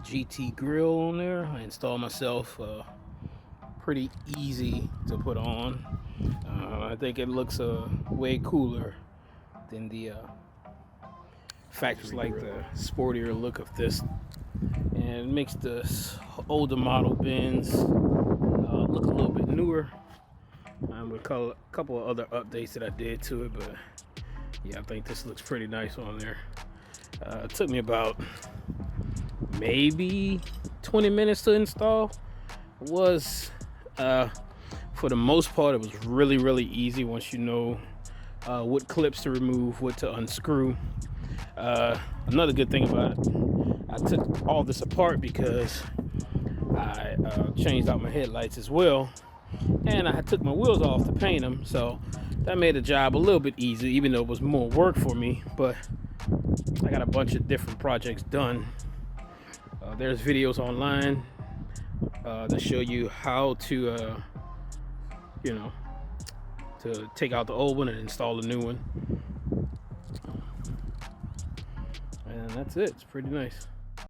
GT grill on there. I installed myself. Pretty easy to put on. I think it looks way cooler than the factors like the sportier look of this, and it makes the older model Benz look a little bit newer. With a couple of other updates that I did to it, but yeah, I think this looks pretty nice on there. It took me about maybe 20 minutes to install. It was for the most part, it was really easy once you know what clips to remove, what to unscrew. Another good thing about it, I took all this apart because I changed out my headlights as well, and I took my wheels off to paint them, so that made the job a little bit easier, even though it was more work for me. But I got a bunch of different projects done. There's videos online that show you how to to take out the old one and install a new one. And that's it. It's pretty nice.